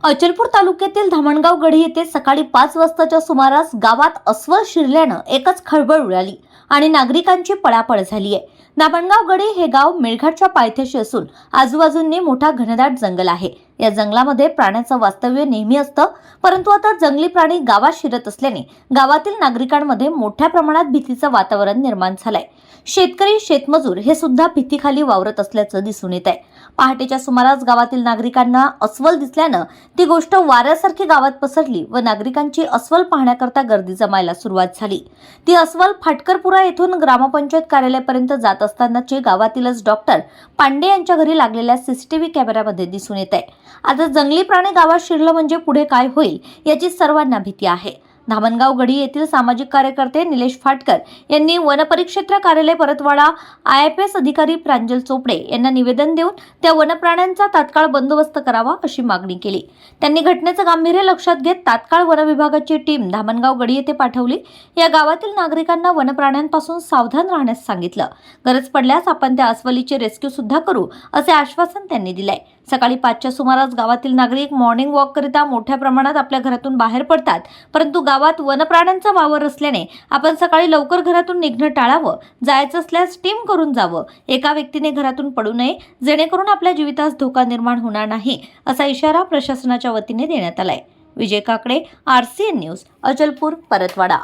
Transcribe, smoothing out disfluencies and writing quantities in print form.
अचलपूर तालुक्यातील धामणगाव गढी येथे सकाळी 5 वाजताच्या सुमारास गावात अस्वल शिरल्यानं एकच खळबळ उडाली आणि नागरिकांची पळापळ झाली आहे। धामणगाव गढी हे गाव मेळघाटच्या पायथ्याशी असून आजूबाजूंनी मोठा घनदाट जंगल आहे। या जंगलामध्ये प्राण्यांचं वास्तव्य नेहमी असतं, परंतु आता जंगली प्राणी गावात शिरत असल्याने गावातील नागरिकांमध्ये मोठ्या प्रमाणात भीतीचं वातावरण निर्माण झालंय। शेतकरी, शेतमजूर हे सुद्धा भीतीखाली वावरत असल्याचं दिसून येत आहे। पहाटेच्या सुमारास गावातील नागरिकांना अस्वल दिसल्यानं ती गोष्ट वाऱ्यासारखी गावात पसरली व नागरिकांची अस्वल पाहण्याकरता गर्दी जमायला सुरुवात झाली। ती अस्वल फाटकरपुरा येथून ग्रामपंचायत कार्यालयापर्यंत जात असतानाचे गावातीलच डॉक्टर पांडे यांच्या घरी लागलेल्या सीसीटीव्ही कॅमेऱ्यामध्ये दिसून येत आहे। आता जंगली प्राणी गावात शिरलं म्हणजे पुढे काय होईल याची सर्वांना भीती आहे। धामणगाव गढी येथील सामाजिक कार्यकर्ते निलेश फाटकर यांनी वनपरिक्षेत्र कार्यालय परतवाडा IFS अधिकारी प्रांजल चोपडे यांना निवेदन देऊन त्या वनप्राण्यांचा तात्काळ बंदोबस्त करावा अशी मागणी केली। त्यांनी घटनेचं गांभीर्य लक्षात घेत तात्काळ वन विभागाची टीम धामणगाव गढी येथे पाठवली। या गावातील नागरिकांना वनप्राण्यांपासून सावधान राहण्यास सांगितलं। गरज पडल्यास आपण त्या अस्वलीचे रेस्क्यू सुद्धा करू असे आश्वासन त्यांनी दिले। सकाळी 5च्या सुमारास गावातील नागरिक मॉर्निंग वॉक करिता मोठ्या प्रमाणात आपल्या घरातून बाहेर पडतात, परंतु गावात वनप्राण्यांचा वावर असल्याने आपण सकाळी लवकर घरातून निघणं टाळावं। जायचं असल्यास टीम करून जावं। एका व्यक्तीने घरातून पडू नये, जेणेकरून आपल्या जीवितास धोका निर्माण होणार नाही असा इशारा प्रशासनाच्या वतीने देण्यात आलाय। विजय काकडे, RCN न्यूज, अचलपूर, परतवाडा।